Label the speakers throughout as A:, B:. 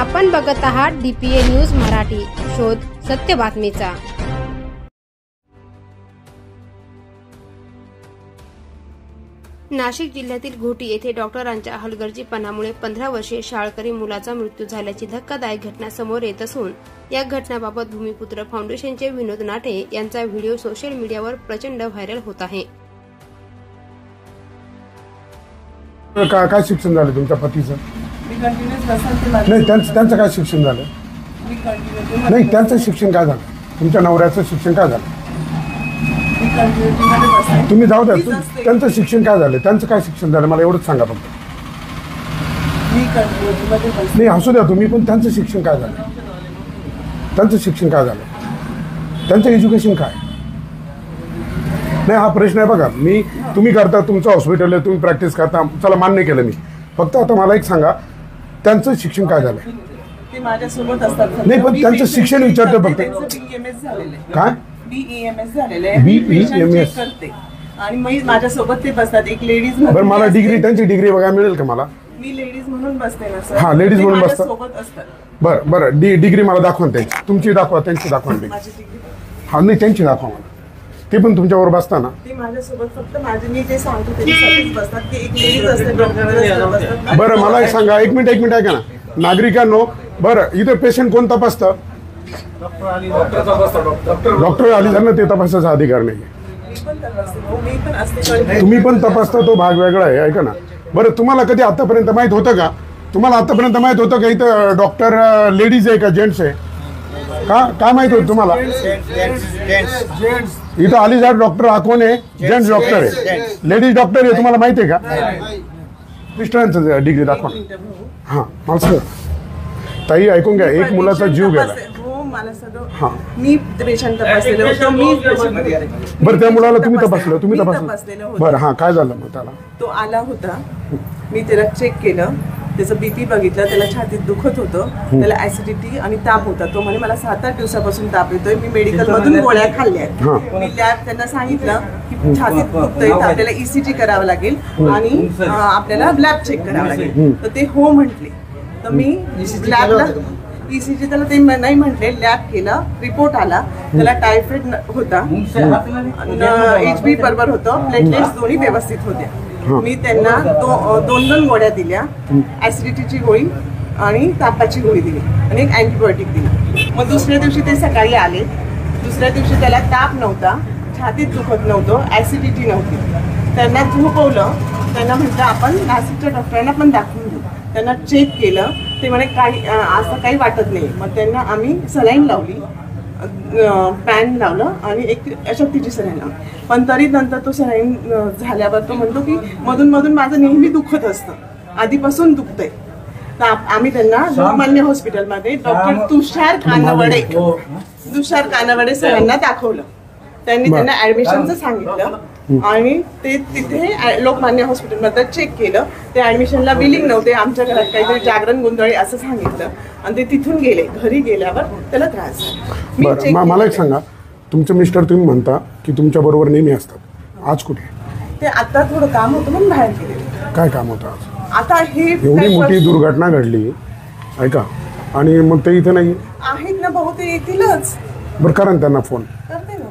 A: आपण बघत आहात DPA न्यूज मराठी, शोध सत्य बातमीचा। नाशिक जिल्ह्यातील घोटी येथे डॉक्टरांच्या हलगर्जीपणामुळे 15 वर्षीय शाळकरी मुलाचा मृत्यू झाल्याची धक्कादायक घटना समोर येत असून या घटनेबाबत भूमिपुत्र फाउंडेशनचे विनोद नाटे यांचा व्हिडिओ सोशल मीडियावर प्रचंड व्हायरल होत आहे।
B: काय शिक्षण झालं तुमच्या पतीचं? नाही, त्यांचं काय शिक्षण झालं? नाही, त्यांचं शिक्षण काय झालं? तुमच्या नवऱ्याचं शिक्षण काय झालं? तुम्ही जाऊ द्या, त्यांचं शिक्षण काय झालं? त्यांचं काय शिक्षण झालं मला एवढंच सांगा फक्त। नाही, असू द्या तुम्ही, पण त्यांचं शिक्षण काय झालं? त्यांचं शिक्षण काय झालं? त्यांचं एज्युकेशन काय? नाही, हा प्रश्न आहे बघा। तुम्ही करता, तुमचं हॉस्पिटल आहे, तुम्ही प्रॅक्टिस करता, चला मान्य केलं मी। फक्त आता मला एक सांगा, त्यांचं शिक्षण काय झालं?
C: ते माझ्यासोबत असतात।
B: नाही, पण त्यांचं शिक्षण विचारतो फक्त। काय
C: BEMS झालेलं आहे? BEMS करते आणि मग माझ्यासोबत ते बसतात। एक लेडीज म्हणून।
B: बरं, मला डिग्री, त्यांची डिग्री बघायला मिळेल का मला?
C: मी लेडीज म्हणून बसते ना सर।
B: हां, लेडीज म्हणून बसतात,
C: सोबत असतात।
B: बरं बरं, डिग्री मला दाखवा त्यांची। तुमची दाखवा, त्यांची दाखवा। हां, नाही, त्यांची दाखवा मला। ते पण तुमच्यावर बसताना?
C: ते माझ्यासोबत फक्त माझे, मी जे सांगतो त्याच्यासाठीच बसतात की एक लेडीज असते डॉक्टर।
B: बरं, मला एक सांगा, एक मिनिट ऐका ना नागरिकांनो। बरं, इथं पेशंट कोण तपासतं? डॉक्टर आली ना, ते तपासायचा अधिकार नाही। तुम्ही पण तपासता, तो भाग वेगळा आहे, ऐका ना। बरं, तुम्हाला कधी आतापर्यंत माहित होतं का? तुम्हाला आतापर्यंत माहित होतं का इथं डॉक्टर लेडीज आहे का जेंट्स आहे? काय माहित होतं तुम्हाला? इथं अलीजाड डॉक्टर हा कोण आहे? जेंट्स डॉक्टर आहे, लेडीज डॉक्टर आहे, तुम्हाला माहिती आहे का? मिस्टरांचं डिग्री दाखवा। हां, मला सांगा ताई, ऐकून घ्या, एक मुलाचा जीव गेला।
C: हां, मी पेशंट तपासलेलं होतं, मी।
B: बरं, त्या मुलाला तुम्ही तपासलं? बरं, हां, काय झालं मग त्याला?
C: तो आला होता, मी त्याला चेक केलं, त्याचं BP बघितलं, त्याला छातीत दुखत होतं, त्याला ऍसिडिटी आणि ताप होता। तो म्हणे मला 7-8 दिवसापासून ताप येतोय, मी मेडिकल मधून गोळ्या खाल्ल्या। मी त्यांना सांगितलं की छातीत दुखतंय, आपल्याला ECG करावं लागेल आणि आपल्याला लॅब चेक करावं लागेल। तर ते हो म्हटले, तर मी लॅबला ECG त्याला ते नाही म्हटले, लॅब केलं, रिपोर्ट आला, त्याला टायफॉइड होता, HB बरोबर होतं, प्लेटलेट्स दोन्ही व्यवस्थित होत्या। मी त्यांना दोन गोळ्या दिल्या, ऍसिडिटीची गोळी आणि तापाची गोळी दिली आणि एक अँटीबायोटिक दिली। मग दुसऱ्या दिवशी ते सकाळी आले, दुसऱ्या दिवशी त्याला ताप नव्हता, छातीत दुखत नव्हतं, ऍसिडिटी नव्हती। त्यांना झोपवलं, त्यांना म्हटलं आपण नाशिकच्या डॉक्टरांना पण दाखवून घेऊ। त्यांना चेक केलं, ते म्हणे काही असं काही वाटत नाही। मग त्यांना आम्ही सलाईन लावली, पॅन लावलं आणि एक अशक्तीची सलाईन लावली, पण तरी नंतर तो सलाईन झाल्यावर तो म्हणतो की मधून मधून माझं नेहमी दुखत असतं, आधीपासून दुखतंय। तर आम्ही त्यांना लोकमान्य हॉस्पिटलमध्ये डॉक्टर तुषार कानवडे सरांना दाखवलं। त्यांनी त्यांना ऍडमिशनचं सांगितलं आणि ते तिथे लोकमान्य हॉस्पिटलमध्ये चेक केलं, ते ऍडमिशनला बिलिंग नव्हते, आमच्या घरात काहीतरी जागरण गोंधळी असं सांगितलं आणि ते तिथून गेले। घरी गेल्यावर त्याला त्रास झाला।
B: मला एक सांगा, तुमचे मिस्टर तुम्ही म्हणता की तुमच्या बरोबर नेहमी असतात, आज कुठे?
C: ते आता थोडं काम होतं म्हणून बाहेर गेले।
B: काय काम होतं आज?
C: आता हे
B: एवढी मोठी दुर्घटना घडली, ऐका, आणि मग ते इथे नाही
C: आहेत ना भाऊ, ते येतीलच।
B: बरं, करा ना त्यांना फोन,
C: करते ना।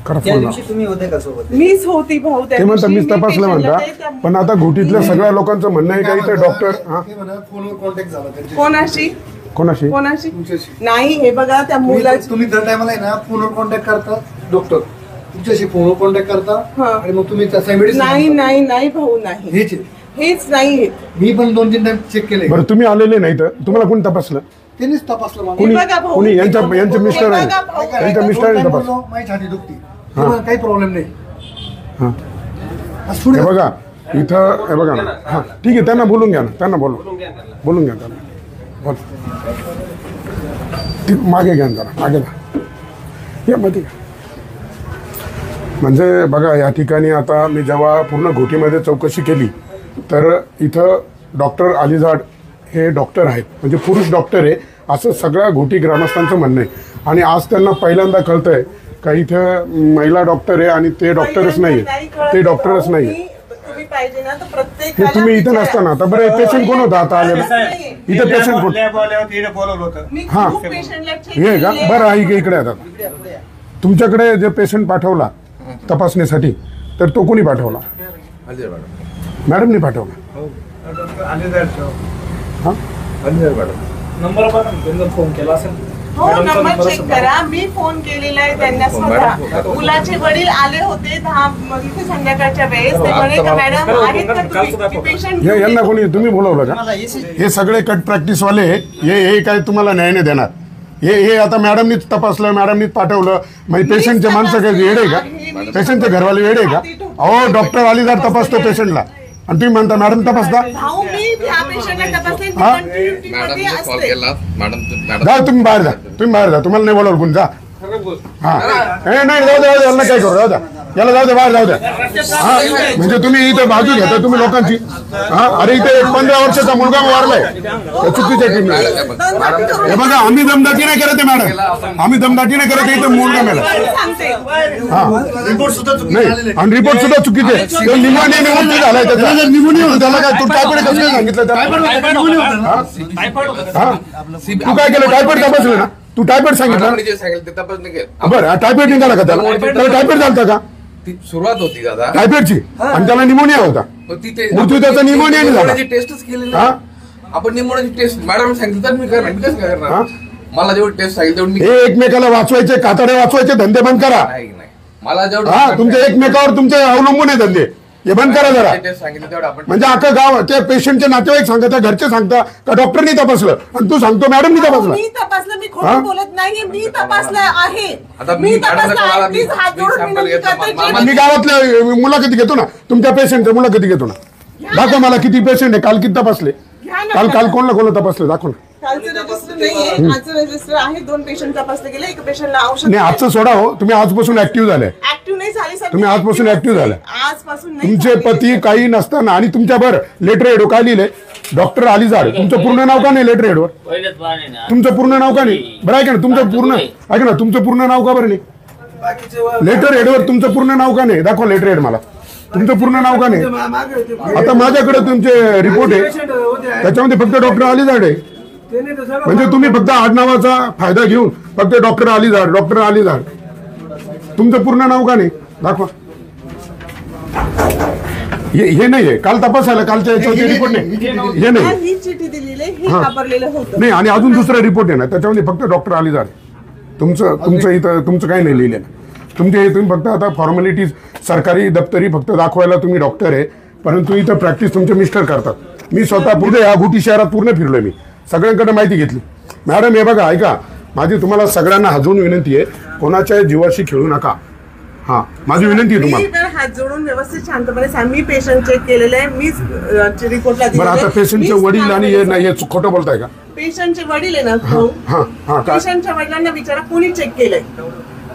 B: करा फोन।
D: तुम्ही होते का सोबत?
C: मीच होती भाऊ,
B: ते म्हणतात मीच तपासलं म्हणता, पण आता घोटीतल्या सगळ्या लोकांचं म्हणणं आहे का इथे डॉक्टर
D: फोनवर कॉन्टॅक्ट झाला
C: कोणाशी नाही? हे बघा, त्या मुलाची
D: तुम्ही दर टायमाला आहे ना फोनवर कॉन्टॅक्ट करता, डॉक्टर तुमच्याशी फोनवर कॉन्टॅक्ट करता आणि मग तुम्ही त्याचा मेडिसिन
C: नाही भाऊ, नाही हेच नाही।
D: मी पण 2-3 टाइम चेक केले।
B: बरं, तुम्ही आलेले नाही तर तुम्हाला कोणी तपासलं?
D: त्यांनीच तपासलं।
B: कोणी? यांच्या मिस्टर आहे, यांच्या मिस्टरांनी तपासलं।
D: माझी छाती दुखती, काही प्रॉब्लेम नाही।
B: हे बघा इथं, हे बघा ना। हां, ठीक आहे, त्यांना बोलून घ्या ना, त्यांना बोलून घ्या त्यांना, बोल, मागे घ्या जरा, मागे या मध्ये। म्हणजे बघा, या ठिकाणी आता मी जेव्हा पूर्ण घोटीमध्ये चौकशी केली तर इथं डॉक्टर अलीजाड हे डॉक्टर आहेत, म्हणजे पुरुष डॉक्टर आहे असं सगळ्या घोटी ग्रामस्थांचं म्हणणं आहे। आणि आज त्यांना पहिल्यांदा कळतंय का इथं महिला डॉक्टर आहे आणि ते डॉक्टरच नाही, ते डॉक्टरच नाही।
C: पाहिजे ना तर प्रत्येक
B: हे तुम्ही इथं नसताना आता बरं पेशंट कोण होता आता आलेला इथं पेशंट कोण
C: मी
B: हा.
C: खूप पेशंटला check
B: हे का
C: केलंय.
B: बरं ऐक इकडे आता तुमच्याकडे जे पेशंट पाठवला तपासणीसाठी तर तो कोणी पाठवला मॅडमनी पाठवला हा
D: फोन केला असेल
C: हो नंबर चेक करा मी फोन केलेला आहे त्यांना स्वतः मुलाचे वडील आले होते 10 इथे संध्याकाळच्या वेळेस ते म्हणे का मॅडम आहेत का तुम्ही पेशंट
B: यांना कोणी तुम्ही बोलवलं का हे सगळे कट प्रॅक्टिस वाले हे काय तुम्हाला न्याय नाही देणार हे आता मॅडमनीच तपासलं मॅडमनीच पाठवलं म्हणजे पेशंटचे माणसं काय वेडे का पेशंटचे घरवाले वेडे का अहो डॉक्टर अलीदार तपासतो पेशंटला आणि तुम्ही म्हणता मॅडम तपासता
C: भाऊ मी ह्या पेशंटला तपासले
B: हा?
C: मध्ये असते
B: जा तुम्ही बाहेर जा तुम्हाला नाही बोलावलं कोणी जा हा नाही जाऊ द्या यांना काय करू जाऊ द्या याला जाऊ द्या बाहेर जाऊ द्या हा म्हणजे तुम्ही इथे बाजू घेता तुम्ही लोकांची हा अरे इथे 15 वर्षाचा मुलगा वारलाय चुकीच्या टीम हे बघा आम्ही दमदाटी नाही करत मॅडम आम्ही दमदाटी नाही करत इथे मुलगा मेला हा नाही आणि रिपोर्ट सुद्धा चुकीचे निमोनिया निमोनिया झालाय त्याचा निमोनिया त्याला काय तू टायफॉइड कसं काय सांगितलं त्याला तू काय केलं टायफॉइड तपासलं ना तू टायफॉइड सांगितलं बरं टायफॉइड निघाला का त्याला टायफॉइड झालता का
E: ती सुरुवात होती दादा
B: टायफॉइडची आणि त्याला निमोनिया होता मृत्यू त्याचा निमोनिया झाला
E: टेस्टच केली आपण निमोनियाची टेस्ट मॅडम सांगितलं तर मी करणार मी कसं काय करणार मला जेवढं टेस्ट सांगितलं तेवढं मी
B: हे एकमेकाला वाचवायचे कातडे वाचवायचे धंदे बंद करा
E: नाही मला जेवढं
B: हा तुमच्या एकमेकावर तुमचे अवलंबून आहे धंदे हे बंद करा जरा
E: टेस्ट सांगितलं तेवढं आपण
B: म्हणजे अख्खं गाव ते पेशंटचे नातेवाईक सांगतात घरचे सांगता का डॉक्टरनी तपासलं आणि तू सांगतो मॅडमनी तपासलं
C: मी तपासलं मी
B: हा?
C: खोटं बोलत नाहीये मी तपासलं आहे
E: आता
C: मी
E: मी
C: तपासलं
E: मॅडमला
C: आहे
E: कळाला,
C: प्लीज हात जोडून
E: मी
C: विनंती
E: sample
C: करते
E: घेतलं.
C: जे-
B: मी गावातल्या मुलाखती घेतो ना तुमच्या पेशंटच्या मुलाखती घेतो ना दाखवा मला किती पेशंट आहे काल किती तपासले
C: घ्या ना.
B: काल कोणाला तपासलं दाखव ना
C: कालचं रजिस्टर नाहीये आजचं रजिस्टर आहे 2 पेशंट तपासले गेले 1 पेशंटला औषध
B: नाही आजचं सोडा हो तुम्ही आजपासून ऍक्टिव्ह झाले
C: ऍक्टिव्ह नाही झाली सर
B: तुम्ही आजपासून active झालाय.
C: आजपासून नाही
B: तुमचे
C: झाली.
B: पती काही नसताना आणि तुमच्यावर लेटर हेड काय लिहिले डॉक्टर अलीजाड तुमचं पूर्ण नाव का नाही लेटर हेडवर तुमचं पूर्ण नाव का नाही बरं ऐका ना तुमचं पूर्ण ऐका ना तुमचं पूर्ण नाव का बरं नाही लेटर हेडवर तुमचं पूर्ण नाव का नाही दाखवा लेटर हेड मला तुमचं पूर्ण नाव का नाही आता माझ्याकडे तुमचे रिपोर्ट आहे त्याच्यामध्ये फक्त डॉक्टर अलीजाड आहे म्हणजे तुम्ही फक्त आडनावाचा फायदा घेऊन फक्त डॉक्टर अलीजाड तुमचं पूर्ण नाव का नाही दाखवा हे नाहीये काल तपासायला कालच्या याच्यावरती रिपोर्ट नाही हे
C: हा,
B: नाही
C: ही चिठ्ठी दिलेली आहे, हे
B: हा.
C: वापरलेलं होतं
B: नाही आणि अजून दुसरा रिपोर्ट आहे ना त्याच्यामध्ये फक्त डॉक्टर अलीजाड तुमचं इथं तुमचं काही नाही लिहिलेलं तुमचे तुम्ही फक्त आता फॉर्मॅलिटीज सरकारी दप्तरी फक्त दाखवायला तुम्ही डॉक्टर आहे परंतु इथं प्रॅक्टिस तुमचे मिस्टर करतात मी स्वतः पुढे या घोटी शहरात पूर्ण फिरलोय मी सगळ्यांकडे माहिती घेतली मॅडम हे बघा ऐका माझी तुम्हाला सगळ्यांना अजून विनंती आहे कोणाच्या जीवाशी खेळू नका हा माझी विनंती आहे
C: मी
B: तुम्हाला
C: तर हात जोडून व्यवस्थित शांतपणे सांग मी पेशंट चेक केलेलं आहे मीच रिपोर्टला
B: बरं आता पेशंटचे वडील आणि हे खोटं बोलताय का
C: पेशंटचे वडील आहे ना भाऊ
B: हा हा काय
C: पेशंटच्या वडिलांना विचारा कोणी चेक केलंय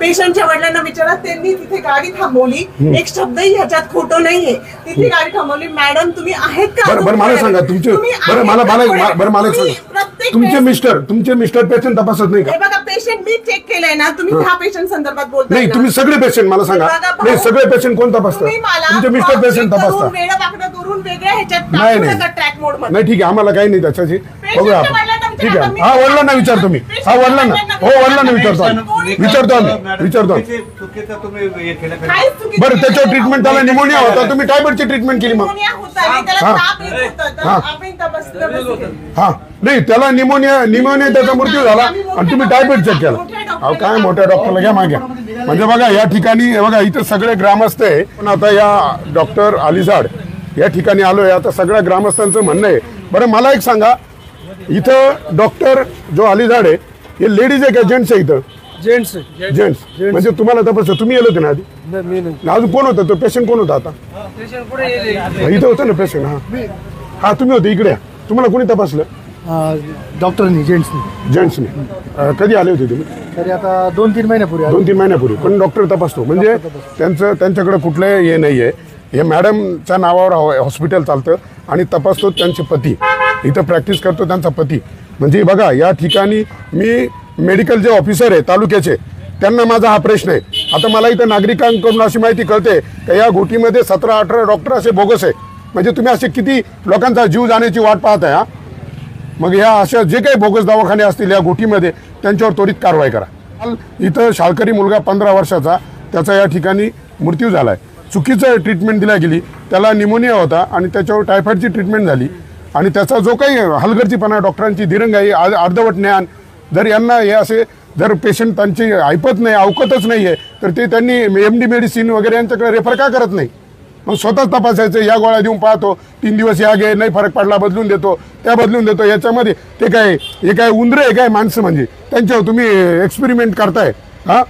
C: पेशंटच्या वडिलांना विचारा त्यांनी तिथे गाडी थांबवली एक शब्दही ह्याच्यात खोटं नाहीये तिथे गाडी थांबवली मॅडम तुम्ही आहेत का
B: बरं मला सांगा तुमचे
C: तुम्ही
B: बरं
C: आहेत
B: मला
C: का
B: मला
C: पुढे?
B: बरं मला एक
C: तुम्ही
B: सांगा
C: प्रत्येक
B: तुमचे मिस्टर पेशंट तपासत नाही का
C: हे बघा पेशंट मी चेक केलंय ना तुम्ही ह्या पेशंट संदर्भात बोलताय
B: नाही
C: ना?
B: तुम्ही सगळे पेशंट मला सांगा
C: बघा भाऊ,
B: नाही सगळे पेशंट कोण तपासतात
C: तुम्ही मला
B: तुमचे मिस्टर
C: cross
B: पेशंट
C: check करून,
B: तपासतात
C: वेडं करून वेगळ्या ह्याच्यात
B: नाही
C: टाकू
B: नाही
C: नका ट्रॅक मोड मध्ये
B: नाही ठीक आहे आम्हाला काही नाही त्याच्याशी बघूया आपण
C: वडिलांना
B: ठीक
C: विचारा,
B: आहे
C: मी
B: हा
C: काय
B: वडिलांना
C: करतो?
B: विचारतो मी हा वडिलांना हो वडिलांना विचारतो आम्ही विचारतो आम्ही
C: काहीच चुकीचं
B: बरं
C: नाही.
B: त्याच्यावर ट्रीटमेंट त्याला निमोनिया होता तुम्ही टायफॉइडची ट्रीटमेंट केली मग
C: निमोनिया होता आणि त्याला
B: हा.
C: ताप येत होता तर
B: हा.
C: आपण तपासलं.
B: हा नाही त्याला निमोनिया त्याचा मृत्यू झाला आणि तुम्ही टायफॉइड चेक केला अहो काय मोठ्या डॉक्टरला घ्या मागे म्हणजे बघा या ठिकाणी हे बघा इथं सगळे ग्रामस्थ आहे पण आता या डॉक्टर अलीजाड या ठिकाणी आलोय आता सगळ्या ग्रामस्थांचं म्हणणं आहे बरं मला एक सांगा इथं डॉक्टर जो अलीजाड आहे हे लेडीज आहे का जेंट्स आहे इथं
D: जेंट्स
B: जेंट्स म्हणजे तुम्हाला तपास तुम्ही येलो होते ना आधी अजून कोण होता तो पेशंट कोण होता आता इथं होतं ना पेशंट हा तुम्ही होते इकडे तुम्हाला कोणी तपासलं
D: डॉक्टरनी जेंट्सनी
B: जेंट्सने कधी आले होते तुम्ही
D: तरी आता 2-3 महिन्यापूर्वी
B: 2-3 महिन्यापूर्वी पण डॉक्टर तपासतो म्हणजे त्यांच्याकडे कुठले हे नाही आहे हे मॅडमच्या नावावर हॉस्पिटल चालतं आणि तपासतो त्यांचे पती इथं प्रॅक्टिस करतो त्यांचा पती म्हणजे बघा या ठिकाणी मी मेडिकल जे ऑफिसर आहे तालुक्याचे त्यांना माझा हा प्रश्न आहे आता मला इथं नागरिकांकडून अशी माहिती कळते की या घोटीमध्ये 17-18 डॉक्टर असे बोगस आहे म्हणजे तुम्ही असे किती लोकांचा जीव जाण्याची वाट पाहताय हा? मग या अशा जे काही बोगस दवाखाने असतील या गुटीमध्ये त्यांच्यावर त्वरित कारवाई करा. इथं शाळकरी मुलगा 15 वर्षाचा त्याचा या ठिकाणी मृत्यू झाला आहे. चुकीचं ट्रीटमेंट दिल्या गेली, त्याला निमोनिया होता आणि त्याच्यावर टायफॉईडची ट्रीटमेंट झाली आणि त्याचा जो काही हलगर्जीपणा, डॉक्टरांची दिरंगाई, अर्धवट ज्ञान, जर यांना हे असे जर पेशंट त्यांची ऐपत नाही, अवकतच नाही आहे तर ते त्यांनी MD मेडिसिन वगैरे यांच्याकडे रेफर का करत नाही? मग स्वतःच तपासायचं, या गोळ्या देऊन पाहतो, 3 दिवस या घे, नाही फरक पडला बदलून देतो, त्या बदलून देतो. याच्यामध्ये ते काय, हे काय उंदरे आहे काय माणसं? म्हणजे त्यांच्यावर तुम्ही एक्सपेरिमेंट करताय हा?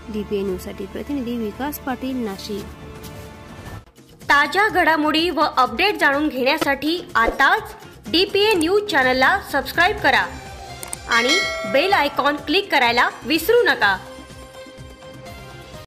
A: DPA न्यूजसाठी प्रतिनिधी विकास पाटील, नाशिक.
F: ताज्या घडामोडी व अपडेट जाणून घेण्यासाठी आताच DPA न्यूज चॅनलला सबस्क्राईब करा आणि बेल आयकॉन क्लिक करायला विसरू नका.